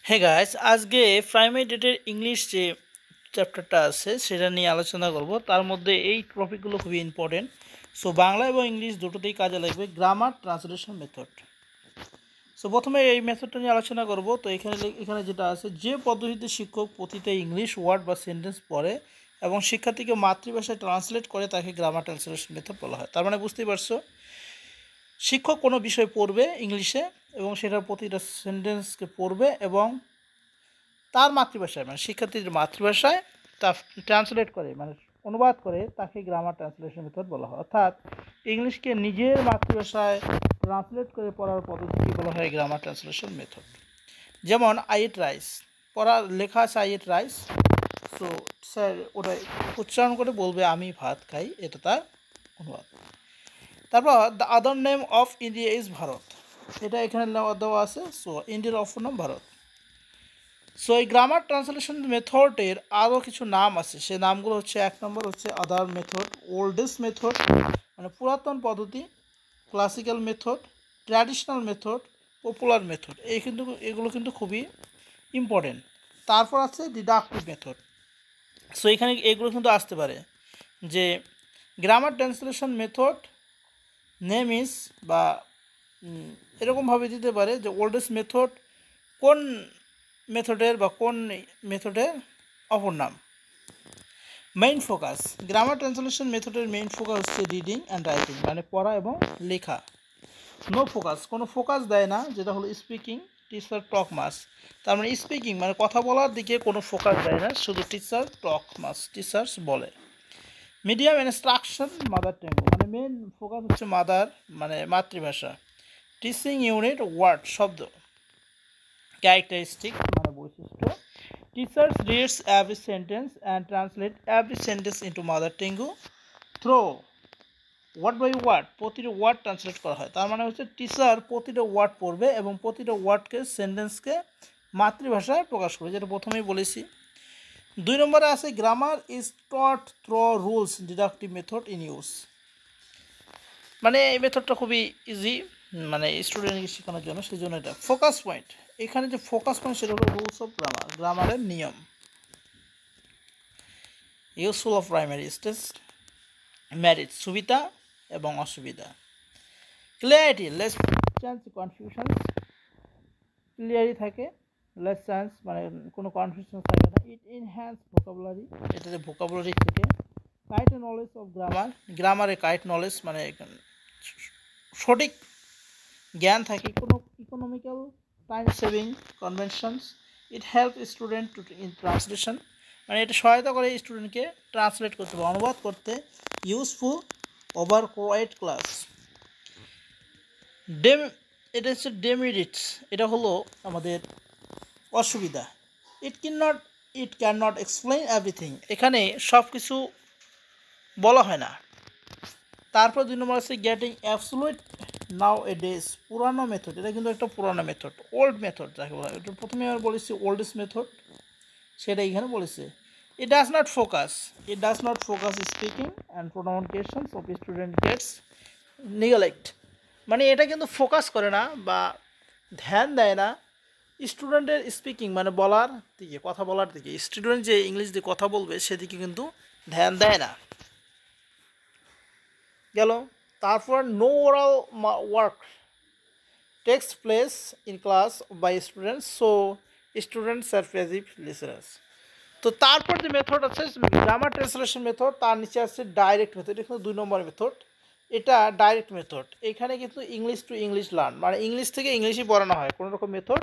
Hey guys, আজকে primary ডেটের English যে চ্যাপ্টারটা আছে সেটা নিয়ে আলোচনা করব। তার মধ্যে এই টপিকগুলো খুবই ইম্পর্টেন্ট। সো বাংলা এবং ইংলিশ দুটোতেই কাজে লাগবে। Grammar, translation method. সো প্রথমে এই মেথডটা নিয়ে আলোচনা করব। তো এখানে যেটা আছে, যে পদ্ধতিতে শিক্ষক প্রতিটা ইংলিশ ওয়ার্ড বা সেন্টেন্স পড়ে এবং শিক্ষার্থীকে মাতৃভাষায় ট্রান্সলেট করে তাকে গ্রামার ট্রান্সলেশন মেথড বলা হয়। তার মানে বুঝতেই পারছো, শিক্ষক কোনো বিষয় পড়বে ইংলিশে এবং সেটার প্রতিটা সেন্টেন্সকে পড়বে এবং তার মাতৃভাষায় মানে শিক্ষার্থীর মাতৃভাষায় তা ট্রান্সলেট করে মানে অনুবাদ করে তাকে গ্রামার ট্রান্সলেশন মেথড বলা হয়। অর্থাৎ ইংলিশকে নিজের মাতৃভাষায় ট্রান্সলেট করে পড়ার পদ্ধতিকে বলা হয় গ্রামার ট্রান্সলেশন মেথড। যেমন আই ইট রাইস, পড়ার লেখা আছে I eat rice. So sir ওটা উচ্চারণ করে বলবে আমি ভাত খাই, এটা তার অনুবাদ। তারপর the other name of India is Bharat, এটা এখানে দেওয়া আছে। সো ইন্ডিয়ার অপর নাম ভারত। সো এই গ্রামার ট্রান্সলেশন মেথডের আরও কিছু নাম আছে, সে নামগুলো হচ্ছে, এক নম্বর হচ্ছে আদার মেথড, ওল্ডেস্ট মেথড মানে পুরাতন পদ্ধতি, classical method, traditional method, popular method. এগুলো কিন্তু খুবই ইম্পর্টেন্ট। তারপর আছে ডিডাক্টিভ মেথড। সো এখানে এগুলো কিন্তু আসতে পারে যে grammar translation method name is, বা এরকমভাবে দিতে পারে যে ওল্ডেস্ট মেথড কোন মেথডের বা কোন মেথডের অপর নাম। মেইন ফোকাস, গ্রামার ট্রান্সলেশন মেথডের মেইন ফোকাস হচ্ছে রিডিং অ্যান্ড রাইটিং মানে পড়া এবং লেখা। নো ফোকাস, কোনো ফোকাস দেয় না, যেটা হলো স্পিকিং, টিচার টক মাস। তার মানে স্পিকিং মানে কথা বলার দিকে কোনো ফোকাস দেয় না, শুধু টিচার টক মাস, টিচার্স বলে। মিডিয়াম ইনস্ট্রাকশন মাদার ট্যাঙ্গু মানে মেইন ফোকাস হচ্ছে মাদার মানে মাতৃভাষা। টিচিং ইউনিট ওয়ার্ড শব্দ। ক্যারেক্টারিস্টিক মানে বৈশিষ্ট্য, teachers reads every sentence and translate every sentence into mother tongue through word by word, প্রতিটা ওয়ার্ড ট্রান্সলেট করা হয়। তার মানে হচ্ছে টিচার প্রতিটা ওয়ার্ড পড়বে এবং প্রতিটা ওয়ার্ডকে সেন্টেন্সকে মাতৃভাষায় প্রকাশ করবে, যেটা প্রথমেই বলেছি। 2 নম্বরে আছে grammar is taught through rules deductive method in use, মানে এই মেথডটা খুবই ইজি মানে স্টুডেন্টকে শেখানোর জন্য, সেই জন্য এটা। ফোকাস পয়েন্ট, এখানে যে ফোকাস পয়েন্ট সেটা হলো রুলস অফ গ্রামার, গ্রামারের নিয়ম। Useful of primary stage, merit সুবিধা এবং অসুবিধা। ক্লিয়ারিটি, লেস চান্স কনফিউশন, ক্লিয়ারই থাকে, লেস চান্স মানে কোনো কনফিউশন থাকে না। ইট এনহ্যান্স ভোকাবুলারি, এটাতে ভোকাবুলারি থেকে। কাইট নলেজ অফ গ্রামার, গ্রামারে কাইট নলেজ মানে সঠিক জ্ঞান থাকে। কোনো economical time saving conventions. It help student to in translation মানে এটা সহায়তা করে স্টুডেন্টকে ট্রান্সলেট করতে বা অনুবাদ করতে। Useful over quite class. এটা হচ্ছে ডেমেরিটস, এটা হলো আমাদের অসুবিধা। It can not explain everything, এখানে সব কিছু বলা হয় না। তারপর 2 নম্বর আছে গেটিং অ্যাবসোলিউট নাও এ ডেজ, পুরানো মেথড, এটা কিন্তু একটা পুরানো মেথড, ওল্ড মেথড যাকে বলা হয়। এটা প্রথমে আমরা বলেছি ওল্ডেস্ট মেথড, সেটা এখানে বলেছে। It does not focus speaking and pronunciations of student gets neglect, মানে এটা কিন্তু ফোকাস করে না বা ধ্যান দেয় না স্টুডেন্টের স্পিকিং মানে বলার দিকে, কথা বলার দিকে। স্টুডেন্ট যে ইংলিশ দিয়ে কথা বলবে সেদিকে কিন্তু ধ্যান দেয় না। গেল। তারপর no oral work takes place in class by students, so students are passive listeners. তো তারপর যে মেথড আছে গ্রামার ট্রান্সলেশন মেথড, তার নিচে আছে ডাইরেক্ট মেথড, এটা কিন্তু 2 নম্বর মেথড। এটা ডাইরেক্ট মেথড, এখানে কিন্তু ইংলিশ টু ইংলিশ লার্ন মানে ইংলিশ থেকে ইংলিশই পড়ানো হয়, কোনো রকম মেথড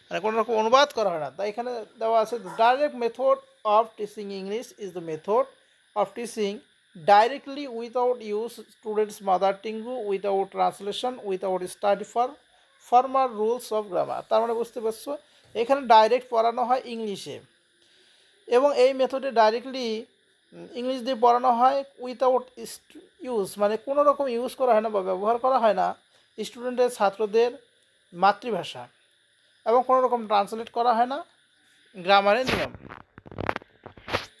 মানে কোনো রকম অনুবাদ করা হয় না। তাই এখানে দেওয়া আছে direct method of teaching English is the method of teaching directly without use students mother tongue, without translation, without study for formal rules of grammar. তার মানে বুঝতে পারছো এখানে ডাইরেক্ট পড়ানো হয় ইংলিশে এবং এই মেথডে ডাইরেক্টলি ইংলিশ দিয়ে পড়ানো হয় উইথাউট ইউজ মানে কোনো রকম ইউজ করা হয় না বা ব্যবহার করা হয় না স্টুডেন্টের ছাত্রদের মাতৃভাষা, এবং কোনো রকম ট্রান্সলেট করা হয় না গ্রামারের নিয়ম।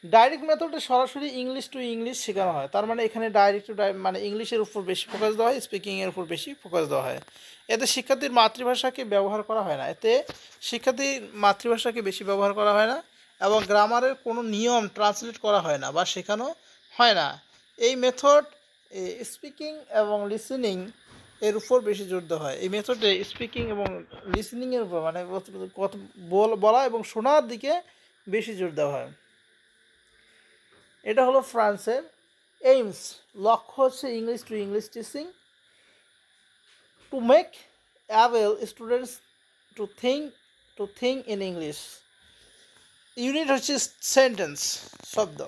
ডাইরেক্ট মেথডে সরাসরি ইংলিশ টু ইংলিশ শেখানো হয়, তার মানে এখানে ডাইরেক্ট টু মানে ইংলিশের উপর বেশি ফোকাস দেওয়া হয়, স্পিকিংয়ের উপর বেশি ফোকাস দেওয়া হয়। এতে শিক্ষার্থীর মাতৃভাষাকে ব্যবহার করা হয় না, এতে শিক্ষার্থীর মাতৃভাষাকে বেশি ব্যবহার করা হয় না, এবং গ্রামারের কোনো নিয়ম ট্রান্সলেট করা হয় না বা শেখানো হয় না। এই মেথড স্পিকিং এবং লিসেনিং এর উপর বেশি জোর দেওয়া হয়। এই মেথডে স্পিকিং এবং লিসেনিংয়ের উপর মানে কথা বলা এবং শোনার দিকে বেশি জোর দেওয়া হয়। এটা হলো ফ্রান্সের এইমস, লক্ষ্য হচ্ছে English to English teaching, to make able students to think in English. Unit হচ্ছে সেন্টেন্স, শব্দ।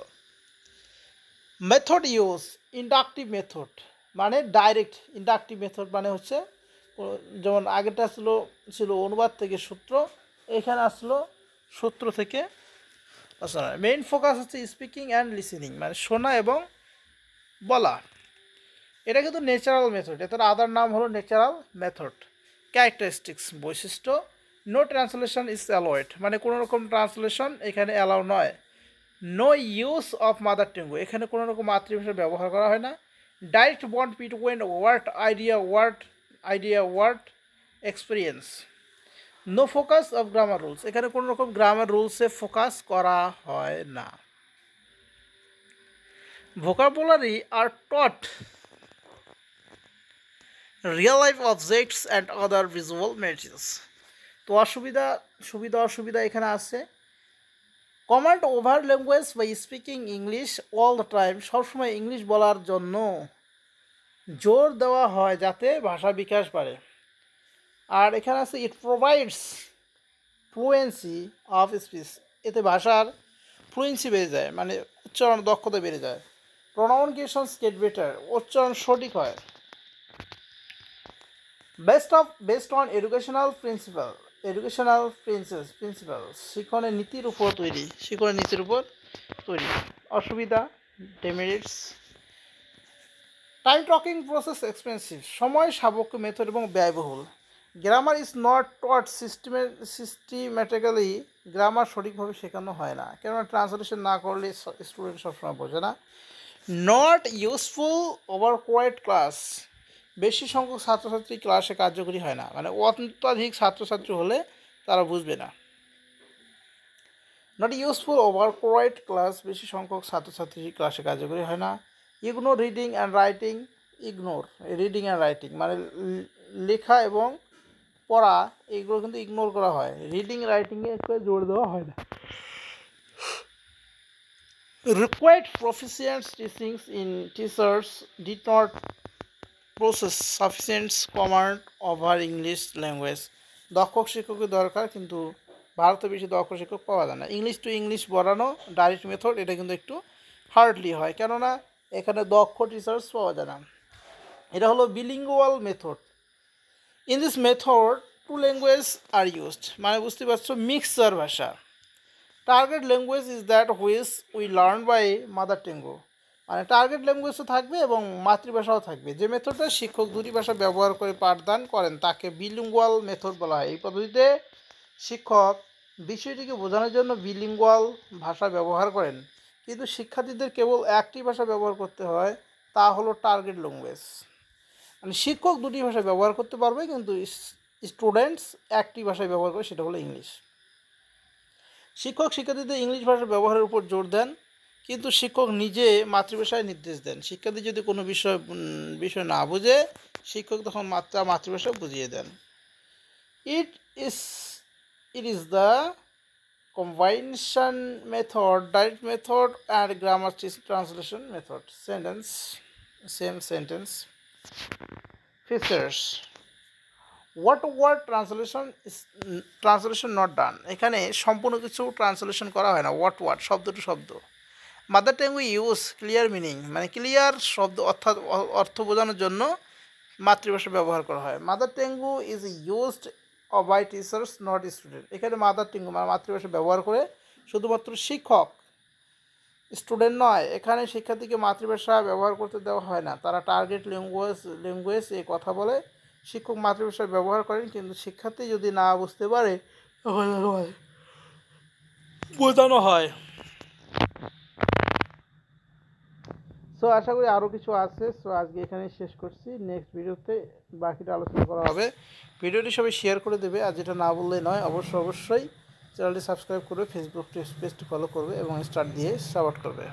মেথড ইউজ, ইন্ডাকটিভ মেথড মানে ডাইরেক্ট, ইন্ডাকটিভ মেথড মানে হচ্ছে যেমন আগেরটা ছিল অনুবাদ থেকে সূত্র, এখানে আসলো সূত্র থেকে আচ্ছা। মেইন ফোকাস হচ্ছে স্পিকিং অ্যান্ড লিসেনিং মানে শোনা এবং বলা। এটা কিন্তু ন্যাচারাল মেথড, এটার আদার নাম হলো ন্যাচারাল মেথড। ক্যারেক্টারিস্টিক্স, বৈশিষ্ট্য। নো ট্রান্সলেশন ইজ অ্যালাউড মানে কোনো রকম ট্রান্সলেশন এখানে অ্যালাউ নয়। No use of mother tongue, এখানে কোনো রকম মাতৃভাষা ব্যবহার করা হয় না। Direct bond between word experience. No focus of grammar rules, এখানে কোনো রকম গ্রামার রুলসে ফোকাস করা হয় না। Vocabulary are taught real life objects and other visual materials. তো সুবিধা অসুবিধা এখানে আছে। Command over language by speaking English all the time, সবসময় ইংলিশ বলার জন্য জোর দেওয়া হয় যাতে ভাষা বিকাশ বাড়ে। আর এখানে আছে ইট প্রোভাইডস ফ্লুয়েন্সি অফ স্পিচ, এতে ভাষার ফ্লুয়েন্সি বেড়ে যায় মানে উচ্চারণ দক্ষতা বেড়ে যায়। প্রোনাউন্সিয়েশনস গেট বেটার, উচ্চারণ সঠিক হয়। বেসড অন এডুকেশনাল প্রিন্সিপাল শিক্ষণের নীতির উপর তৈরি, অসুবিধা ডেমেরিটস। টাইম টকিং প্রসেস এক্সপেন্সিভ, সময় সাপেক্ষ মেথড এবং ব্যয়বহুল। Grammar is not taught systematically, grammar সঠিকভাবে শেখানো হয় না, কেননা ট্রান্সলেশন না করলে স্টুডেন্ট সবসময় বোঝে না। Not useful over quite class, বেশি সংখ্যক ছাত্রছাত্রী ক্লাসে কার্যকরী হয় না মানে অত্যধিক ছাত্রছাত্রী হলে তারা বুঝবে না। Not useful over quite class, বেশি সংখ্যক ছাত্রছাত্রী ক্লাসে কার্যকরী হয় না। ইগনোর রিডিং অ্যান্ড রাইটিং মানে লেখা এবং পড়া এগুলো কিন্তু ইগনোর করা হয়, রিডিং রাইটিংয়ে একটু জোর দেওয়া হয় না। Required proficient teachers did not possess sufficient command over English language. দক্ষ শিক্ষকের দরকার কিন্তু ভারতে বেশি দক্ষ শিক্ষক পাওয়া যায় না। ইংলিশ টু ইংলিশ পড়ানো ডাইরেক্ট মেথড এটা কিন্তু একটু হার্ডলি হয়, কেননা এখানে দক্ষ টিচার্স পাওয়া যায় না। এটা হলো bilingual method. In this method two language are used মানে বুঝতে পারছো মিক্সচার ভাষা। Target language is that which we learn by mother tongue মানে টার্গেট ল্যাঙ্গুয়েজও থাকবে এবং মাতৃভাষাও থাকবে। যে মেথডে শিক্ষক দুটি ভাষা ব্যবহার করে পাঠদান করেন তাকে বিলিঙ্গুয়াল মেথড বলা হয়। এই পদ্ধতিতে শিক্ষক বিষয়টিকে বোঝানোর জন্য বিলিঙ্গুয়াল ভাষা ব্যবহার করেন, কিন্তু শিক্ষার্থীদের কেবল একটি ভাষা ব্যবহার করতে হয়, তা হলো টার্গেট ল্যাঙ্গুয়েজ। মানে শিক্ষক দুটি ভাষা ব্যবহার করতে পারবে কিন্তু স্টুডেন্টস একটি ভাষায় ব্যবহার করে, সেটা হলো ইংলিশ। শিক্ষক শিক্ষার্থীদের ইংলিশ ভাষা ব্যবহারের উপর জোর দেন, কিন্তু শিক্ষক নিজে মাতৃভাষায় নির্দেশ দেন। শিক্ষার্থী যদি কোনো বিষয় না বুঝে শিক্ষক তখন মাতৃভাষা বুঝিয়ে দেন। It is the combination method, direct method and grammar translation method. Sentence features. What word translation not done, এখানে সম্পূর্ণ কিছু ট্রান্সলেশন করা হয় না, হোয়াট ওয়ার্ড শব্দ টু শব্দ। Mother tongue use clear meaning মানে ক্লিয়ার শব্দ অর্থাৎ অর্থ বোঝানোর জন্য মাতৃভাষা ব্যবহার করা হয়। Mother tongue is used by teachers not student, এখানে মাদার টাঙ্গু মানে মাতৃভাষা ব্যবহার করে শুধুমাত্র শিক্ষক, স্টুডেন্ট নয়। এখানে শিক্ষার্থীকে মাতৃভাষা ব্যবহার করতে দেওয়া হয় না, তারা টার্গেট ল্যাঙ্গুয়েজ এ কথা বলে। শিক্ষক মাতৃভাষা ব্যবহার করেন, কিন্তু শিক্ষার্থী যদি না বুঝতে পারে তখন বোঝানো হয়। সো আশা করি আরও কিছু আছে। সো আজকে এখানে শেষ করছি, নেক্সট ভিডিওতে বাকিটা আলোচনা করা হবে। ভিডিওটি সবাই শেয়ার করে দেবে, আর যেটা না বললেই নয়, অবশ্যই চ্যানেলটি সাবস্ক্রাইব করবে, ফেসবুক পেজটি ফলো করবে এবং স্টার দিয়ে সাপোর্ট করবে।